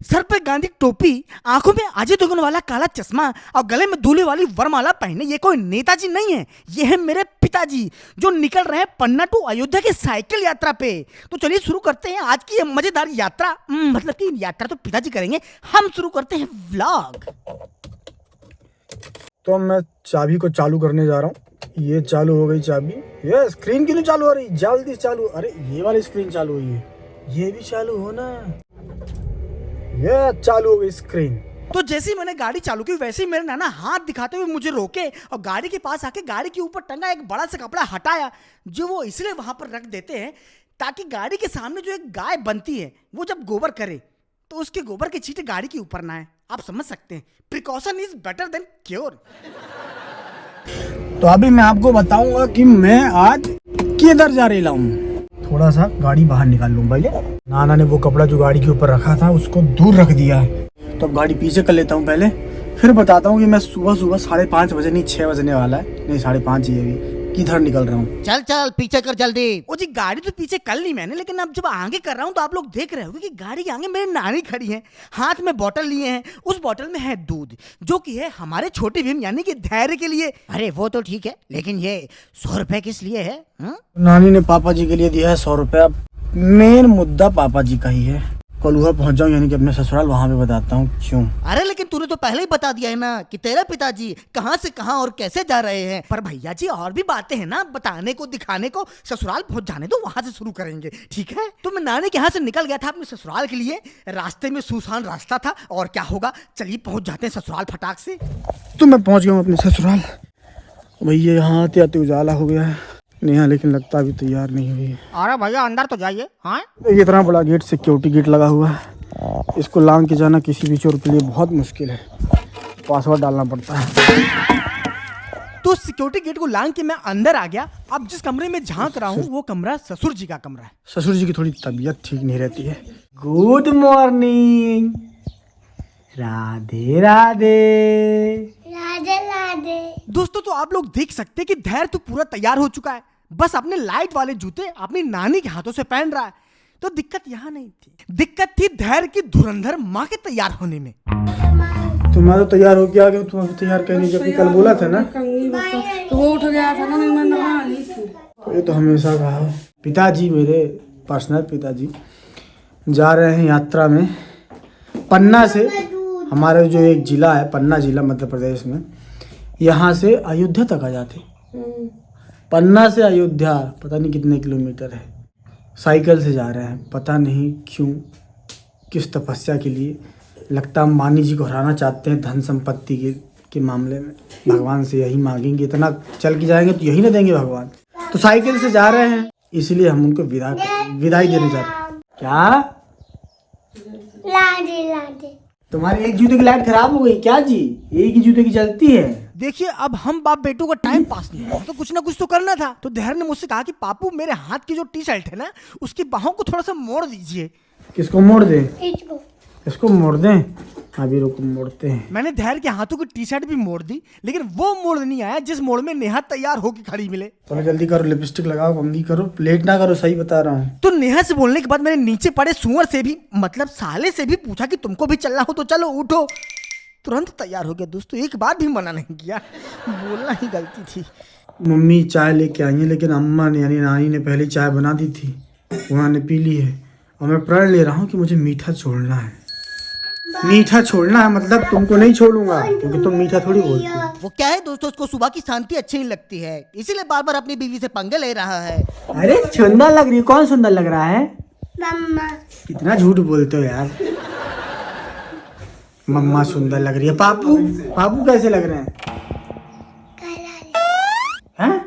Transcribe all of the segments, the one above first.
Sir पे गांधी टोपी, आंखों में अजय दुगन वाला काला चश्मा और गले में दूल्हे वाली वरमाला पहने ये कोई नेताजी नहीं है, ये है मेरे पिताजी जो निकल रहे हैं पन्ना टू अयोध्या की साइकिल यात्रा पे। तो चलिए शुरू करते हैं आज की ये मजेदार यात्रा। मतलब कि यात्रा तो पिताजी करेंगे, हम शुरू करते हैं व्लॉग। तो मैं चाबी को चालू करने जा रहा हूँ। ये चालू हो गई चाबी। ये स्क्रीन क्यों नहीं चालू हो रही? जल्दी चालू। अरे ये वाली स्क्रीन चालू हुई है, ये भी चालू हो ना। ये चालू हो गई स्क्रीन। तो जैसे ही मैंने गाड़ी चालू की वैसे ही मेरे नाना हाथ दिखाते हुए मुझे रोके और गाड़ी के पास आके गाड़ी के ऊपर टंगा एक बड़ा सा कपड़ा हटाया, जो वो इसलिए वहां पर रख देते हैं ताकि गाड़ी के सामने जो एक गाय बनती है वो जब गोबर करे तो उसके गोबर के छींटे गाड़ी के ऊपर ना आए। आप समझ सकते हैं, precaution is better than cure. तो अभी मैं आपको बताऊंगा कि मैं आज किधर जा रही हूँ। थोड़ा सा गाड़ी बाहर निकाल लूँ पहले। नाना ने वो कपड़ा जो गाड़ी के ऊपर रखा था उसको दूर रख दिया है, तो अब गाड़ी पीछे कर लेता हूँ पहले, फिर बताता हूँ कि मैं सुबह 5:30 बजे, नहीं 6 बजने वाला है, नहीं 5:30 ही है, किधर निकल रहा हूँ। चल चल पीछे कर जल्दी। ओ जी गाड़ी तो पीछे कर ली मैंने, लेकिन अब जब आगे कर रहा हूँ तो आप लोग देख रहे होंगे कि गाड़ी के आगे मेरी नानी खड़ी है, हाथ में बोतल लिए हैं, उस बोतल में है दूध जो कि है हमारे छोटे भीम यानी कि धैर्य के लिए। अरे वो तो ठीक है, लेकिन ये 100 रुपए किस लिए है? नानी ने पापा जी के लिए दिया है 100 रुपया। मेन मुद्दा पापा जी का ही है। कलुआ पहुंच जाऊं यानी कि अपने ससुराल, वहां पे बताता हूँ क्यों। अरे लेकिन तूने तो पहले ही बता दिया है ना कि तेरे पिताजी कहाँ से कहाँ और कैसे जा रहे हैं। पर भैया जी और भी बातें हैं ना बताने को, दिखाने को। ससुराल पहुंच जाने तो वहां से शुरू करेंगे, ठीक है? तो मैं नानी के यहाँ से निकल गया था अपने ससुराल के लिए। रास्ते में सुनसान रास्ता था और क्या होगा, चलिए पहुंच जाते हैं ससुराल फटाक से। तो मैं पहुंच गया हूँ अपने ससुराल। भैया यहाँ आते आते उजाला हो गया है। नेहा लेकिन लगता अभी तैयार नहीं हुई है। अरे भैया अंदर तो जाइए। हाँ ये इतना बड़ा गेट, सिक्योरिटी गेट लगा हुआ है, इसको लांग के जाना किसी भी चोर के लिए बहुत मुश्किल है। पासवर्ड डालना पड़ता है। तो सिक्योरिटी गेट को लांग के मैं अंदर आ गया। अब जिस कमरे में झांक रहा हूँ वो कमरा ससुर जी का कमरा है। ससुर जी की थोड़ी तबीयत ठीक नहीं रहती है। Good morning. राधे राधे। राधे राधे। दोस्तों तो आप लोग देख सकते हैं कि धैर्य तो पूरा तैयार हो चुका है, बस अपने लाइट वाले जूते अपनी नानी के हाथों से पहन रहा है। तो दिक्कत यहाँ नहीं थी, दिक्कत थी धैर्य की धुरंधर माँ के तैयार होने में। तुम्हारा तो तैयार हो गया, तुम अभी तैयार करने जब कल बोला था ना, तो वो उठ गया था ना, मैं नहा ली थी। तो ये तो हमेशा कहा है। पिताजी, मेरे पर्सनल पिताजी जा रहे हैं यात्रा में पन्ना से। हमारा जो एक जिला है पन्ना जिला मध्य प्रदेश में, यहाँ से अयोध्या तक आ जाते। पन्ना से अयोध्या पता नहीं कितने किलोमीटर है, साइकिल से जा रहे हैं। पता नहीं क्यों, किस तपस्या के लिए। लगता है मानी जी को हराना चाहते हैं धन संपत्ति के मामले में। भगवान से यही मांगेंगे, इतना चल के जाएंगे तो यही ना देंगे भगवान। तो साइकिल से जा रहे हैं, इसलिए हम उनको विदाई देने जा रहे हैं। क्या राधे राधे। तुम्हारे एक जूते की लाइट खराब हो गई क्या जी? एक ही जूते की चलती है। देखिए अब हम बाप बेटों का टाइम पास नहीं है, तो कुछ ना कुछ तो करना था। तो धैर्य ने मुझसे कहा कि पापू मेरे हाथ की जो टी शर्ट है ना उसकी बाहों को थोड़ा सा मोड़ दीजिए। किसको मोड़ दे? इसको इसको मोड़ दें? अभी रुको, मोड़ते हैं। मैंने धैर्य के हाथों की टी शर्ट भी मोड़ दी, लेकिन वो मोड़ नहीं आया जिस मोड़ में नेहा तैयार होकर खड़ी मिले। चलो जल्दी करो, लिपस्टिक लगाओ, कंघी करो, लेट ना करो, सही बता रहा हूँ। तो नेहा से बोलने के बाद मैंने नीचे पड़े सुअर से भी, मतलब साले से भी पूछा कि तुमको भी चलना हो तो चलो उठो। तुरंत तैयार हो गया दोस्तों, एक बार भी मना नहीं किया, बोलना ही गलती थी। मम्मी चाय लेके आई है, लेकिन अम्मा ने यानी नानी ने पहले चाय बना दी थी, उन्होंने पी ली है। और मैं प्रण ले रहा हूँ कि मुझे मीठा छोड़ना है। मीठा छोड़ना है मतलब तुमको नहीं छोड़ूंगा, क्योंकि तुम मीठा थोड़ी बोलती हो। वो क्या है दोस्तों, उसको सुबह की शांति अच्छी नहीं लगती है, इसीलिए बार बार अपनी बीवी से पंगे ले रहा है। अरे सुंदर लग रही है। कौन सुंदर लग रहा है? मम्मा। कितना झूठ बोलते हो यार। मम्मा सुंदर लग रही है। पापू, पापू कैसे लग रहे हैं? हैं?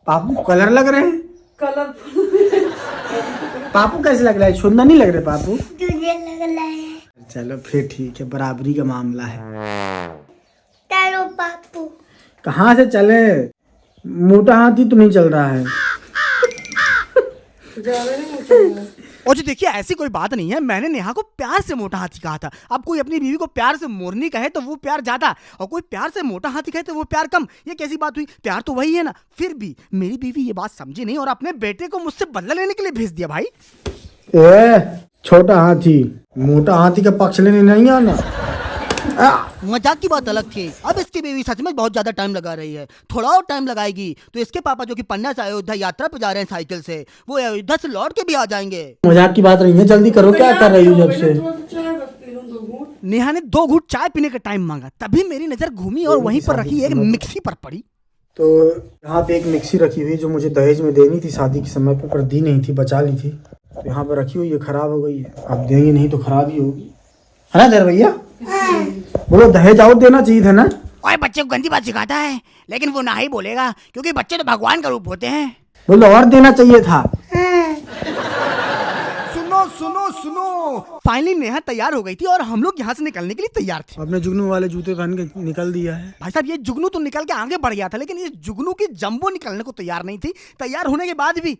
पापू कलर लग रहे हैं। कलरफुल। पापू कैसे लग रहा है? सुंदर नहीं लग रहे पापू? तुझे लग रहा है। चलो फिर ठीक है, बराबरी का मामला है। चलो पापू। कहाँ से चले? मोटा हाथी तो नहीं चल रहा है। और जो देखिए ऐसी कोई बात नहीं है, मैंने नेहा को प्यार से मोटा हाथी कहा था। अब कोई अपनी बीवी को प्यार से मोरनी कहे तो वो प्यार ज्यादा, और कोई प्यार से मोटा हाथी कहे तो वो प्यार कम। ये कैसी बात हुई? प्यार तो वही है ना। फिर भी मेरी बीवी ये बात समझी नहीं और अपने बेटे को मुझसे बदला लेने के लिए भेज दिया। भाई छोटा हाथी मोटा हाथी का पक्ष लेने नहीं आना। मजाक की बात अलग थी। अब इसकी बीवी सच में बहुत ज्यादा टाइम लगा रही है, थोड़ा और टाइम लगाएगी तो इसके पापा जो कि पन्ना से अयोध्या यात्रा पे जा रहे हैं साइकिल से, वो अयोध्या से लौट के भी आ जाएंगे। मजाक की बात नहीं है, जल्दी करो, क्या कर रही हो जब से? नेहा ने 2 घूंट चाय पीने का टाइम मांगा, तभी मेरी नजर घूमी और वहीं पर रखी एक मिक्सी पर पड़ी। तो यहाँ पे एक मिक्सी रखी हुई जो मुझे दहेज में देनी थी शादी के समय पे, पर दी नहीं थी, बचा ली थी। तो यहाँ पे रखी हुई है, खराब हो गई है। अब देंगे नहीं तो खराब ही होगी, है ना दर भैया? बोलो दहेज और देना चाहिए था ना। ओए बच्चे को गंदी बात सिखाता है, लेकिन वो ना ही बोलेगा क्योंकि बच्चे तो भगवान का रूप होते हैं। बोलो और देना चाहिए था। सुनो सुनो सुनो, फाइनली नेहा तैयार हो गई थी और हम लोग यहाँ से निकलने के लिए तैयार थे। आपने जुगनू वाले जूते पहन के निकल दिया है। भाई साहब ये जुगनू तो निकल के आगे बढ़ गया था, लेकिन ये जुगनू की जंबो निकलने को तैयार नहीं थी। तैयार होने के बाद भी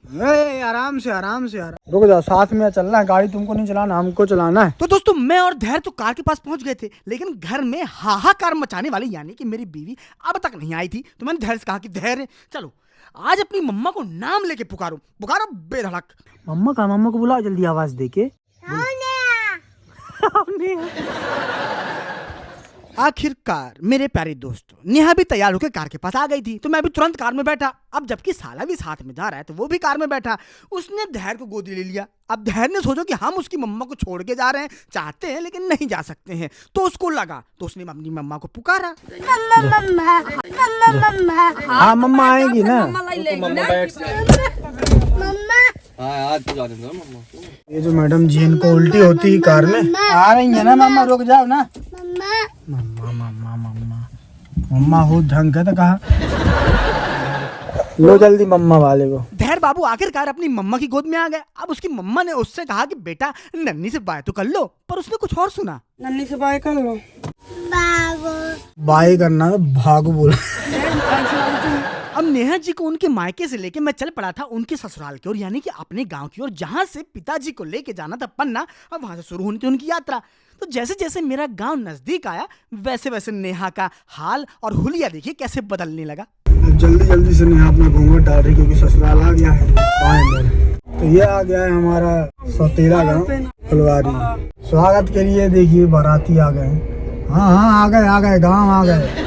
आराम से आराम से रुक जाओ, साथ में चलना है, गाड़ी तुमको नहीं चलाना, हमको चलाना है। तो दोस्तों मैं और धैर्य तो कार के पास पहुंच गए थे, लेकिन घर में हाहाकार मचाने वाली यानी कि मेरी बीवी अब तक नहीं आई थी। तो मैंने धैर्य से कहा कि धैर्य चलो आज अपनी मम्मा को नाम लेके पुकारो, पुकारो बेधड़क। मम्मा का, मम्मा को बुलाओ जल्दी आवाज देके। आखिरकार मेरे प्यारे दोस्तों नेहा भी तैयार होकर कार के पास आ गई थी, तो मैं भी तुरंत कार में बैठा। अब जबकि साला भी साथ में जा रहा है तो वो भी कार में बैठा। उसने धैर्य को गोदी ले लिया। अब धैर्य ने सोचा कि हम उसकी मम्मा को छोड़ के जा रहे हैं, चाहते हैं लेकिन नहीं जा सकते हैं, तो उसको लगा, तो उसने अपनी मम्मा को पुकारा। हाँ मम्मा आएगी ना। ये जो मैडम जी इनको उल्टी होती है कार में, आ रही है ना मम्मा, रुक जाओ ना। मम्मा मम्मा मम्मा मम्मा हो ढंग का तो कहा, लो जल्दी मम्मा वाले को। धैर्य बाबू आखिरकार अपनी मम्मा की गोद में आ गए। अब उसकी मम्मा ने उससे कहा कि बेटा नन्नी से बाय तो कर लो, पर उसने कुछ और सुना। नन्नी से बाय कर लो। बाय करना तो भागो बोला। अब नेहा जी को उनके मायके से लेके मैं चल पड़ा था उनके ससुराल की ओर, यानी कि अपने गांव की ओर, जहां से पिताजी को लेके जाना था पन्ना। अब वहां से शुरू होनी थी उनकी यात्रा। तो जैसे जैसे मेरा गांव नजदीक आया वैसे वैसे नेहा का हाल और हुलिया देखिए कैसे बदलने लगा। अब जल्दी जल्दी से नेहा अपना घूंघट डाल रही क्योंकि ससुराल आ गया है। तो ये आ गया है हमारा सौतेला गाँव फुलवारी। स्वागत के लिए देखिए बाराती आ गए। हाँ हाँ आ गए गाँव आ गए।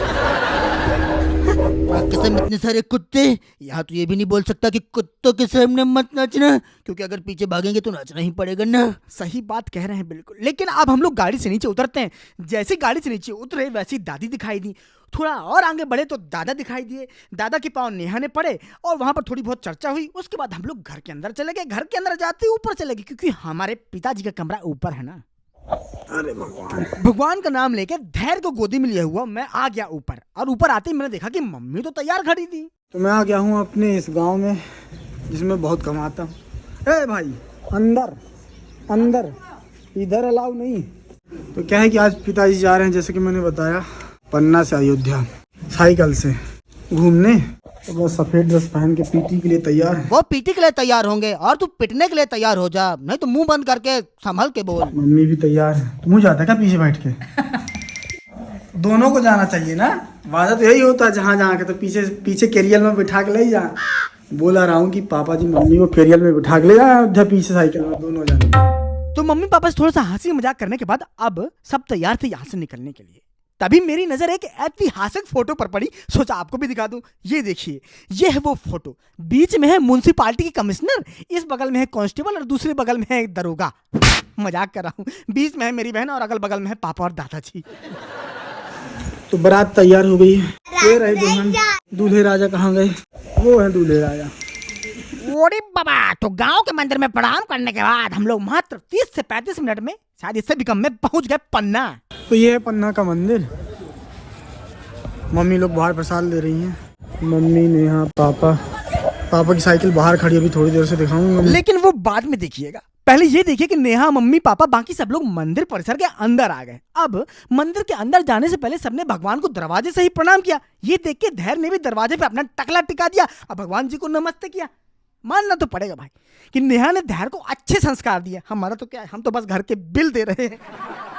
कसम इतने सारे कुत्ते, यहाँ तो ये भी नहीं बोल सकता कि कुत्तों के सामने मत नाचना, क्योंकि अगर पीछे भागेंगे तो नाचना ही पड़ेगा ना। सही बात कह रहे हैं बिल्कुल। लेकिन अब हम लोग गाड़ी से नीचे उतरते हैं। जैसे गाड़ी से नीचे उतरे वैसी दादी दिखाई दी। थोड़ा और आगे बढ़े तो दादा दिखाई दिए। दादा के पाँव नेहा ने पड़े और वहां पर थोड़ी बहुत चर्चा हुई। उसके बाद हम लोग घर के अंदर चले गए। घर के अंदर जाते ही ऊपर चले गए क्योंकि हमारे पिताजी का कमरा ऊपर है ना। अरे भगवान का नाम लेके धैर्य को गोदी में लिया हुआ मैं आ गया ऊपर, और ऊपर आते ही मैंने देखा कि मम्मी तो तैयार खड़ी थी। तो मैं आ गया हूँ अपने इस गांव में जिसमें बहुत कमाता हूँ। ए भाई अंदर अंदर, इधर अलाउ नहीं। तो क्या है कि आज पिताजी जा रहे हैं जैसे कि मैंने बताया पन्ना से अयोध्या साइकिल से घूमने। तो बस सफेद ड्रेस पहन के पीटी के लिए तैयार है। वो पीटी के लिए तैयार होंगे और तू पिटने के लिए तैयार हो जा, नहीं तो मुंह बंद करके संभल के बोल। मम्मी भी तैयार है। तुम मुझे जाता क्या पीछे बैठ के? दोनों को जाना चाहिए ना, वादा तो यही होता है जहाँ जहाँ के। तो पीछे पीछे कैरियर में बिठा के ले जा। बोला रहा हूँ कि पापा जी मम्मी को कैरियर में बिठा के ले जा, पीछे साइकिल में दोनों जाने। तो मम्मी पापा से थोड़ा सा हंसी मजाक करने के बाद अब सब तैयार थे यहाँ से निकलने के लिए। तभी मेरी नजर एक ऐतिहासिक फोटो पर पड़ी। सोचा आपको भी दिखा दूं। ये देखिए, ये है वो फोटो। बीच में है म्युनिसिपालिटी के कमिश्नर, इस बगल में है कांस्टेबल और दूसरे बगल में है दरोगा। मजाक कर रहा हूँ। बीच में है मेरी बहन और अगल बगल में है पापा और दादाजी। तो बारात तैयार हो गई है। ये रहे दुल्हन। दूल्हे राजा कहाँ गए? वो है दूल्हे राजा। ओरे बाबा, तो गांव के मंदिर में प्रणाम करने के बाद हम लोग मात्र 30 से 35 मिनट में, शायद इससे भी कम में, पहुंच गए पन्ना। तो ये है पन्ना का मंदिर। मम्मी लोग बाहर प्रसाद ले रही हैं। मम्मी नेहा पापा की साइकिल बाहर खड़ी, अभी थोड़ी देर से दिखाऊंगा। लेकिन वो बाद में देखिएगा। पहले ये देखिए कि नेहा, मम्मी, पापा, बाकी सब लोग मंदिर परिसर के अंदर आ गए। अब मंदिर के अंदर जाने से पहले सबने भगवान को दरवाजे से ही प्रणाम किया। ये देख के धैर्य ने भी दरवाजे पे अपना टकला टिका दिया और भगवान जी को नमस्ते किया। मानना तो पड़ेगा भाई कि नेहा ने धैर्य को अच्छे संस्कार दिए। हमारा तो क्या है, हम तो बस घर के बिल दे रहे हैं,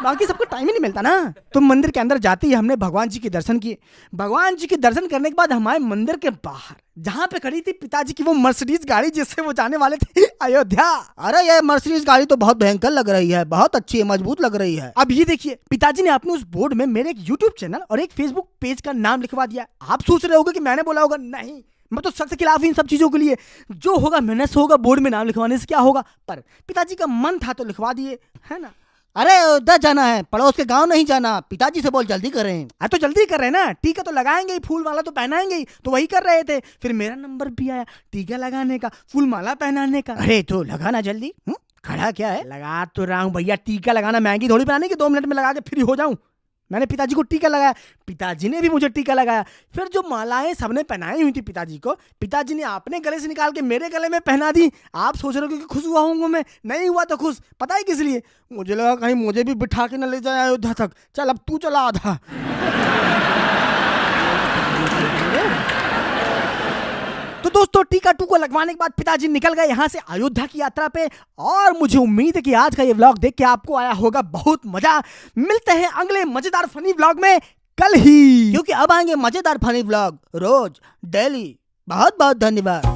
बाकी सबको टाइम ही नहीं मिलता ना। तो मंदिर के अंदर जाते ही हमने भगवान जी के दर्शन किए। भगवान जी के दर्शन करने के बाद हमारे मंदिर के बाहर जहाँ पे खड़ी थी पिताजी की वो मर्सिडीज गाड़ी जिससे वो जाने वाले थे अयोध्या। अरे ये मर्सिडीज गाड़ी तो बहुत भयंकर लग रही है, बहुत अच्छी है, मजबूत लग रही है। अब ये देखिए पिताजी ने अपने उस बोर्ड में मेरे एक यूट्यूब चैनल और एक फेसबुक पेज का नाम लिखवा दिया। आप सोच रहे होगे कि मैंने बोला होगा, नहीं, मैं तो सख्त खिलाफ हूं इन सब चीजों के लिए। जो होगा मेहनत से होगा, बोर्ड में नाम लिखवाने से क्या होगा। पर पिताजी का मन था तो लिखवा दिए, है ना। अरे उधर जाना है, पड़ोस के गांव नहीं जाना, पिताजी से बोल जल्दी करें। अरे तो जल्दी कर रहे हैं ना, टीका तो लगाएंगे ही, फूल माला तो पहनाएंगे ही, तो वही कर रहे थे। फिर मेरा नंबर भी आया टीका लगाने का, फूल माला पहनाने का। अरे तो लगाना जल्दी, खड़ा क्या है, लगा तो रहा हूं भैया। टीका लगाना महंगी थोड़ी बनाने की 2 मिनट में लगा के फ्री हो जाऊं। मैंने पिताजी को टीका लगाया, पिताजी ने भी मुझे टीका लगाया। फिर जो मालाएं सबने पहनाई हुई थी पिताजी को, पिताजी ने अपने गले से निकाल के मेरे गले में पहना दी। आप सोच रहे हो कि खुश हुआ हूँ मैं? नहीं हुआ तो खुश, पता है किस लिए? मुझे लगा कहीं मुझे भी बिठा के न ले जाए अयोध्या तक। चल अब तू चला आधा। तो दोस्तों टीका टू को लगवाने के बाद पिताजी निकल गए यहाँ से अयोध्या की यात्रा पे। और मुझे उम्मीद है कि आज का ये व्लॉग देख के आपको आया होगा बहुत मजा। मिलते हैं अगले मजेदार फनी व्लॉग में कल ही, क्योंकि अब आएंगे मजेदार फनी व्लॉग रोज डेली। बहुत बहुत धन्यवाद।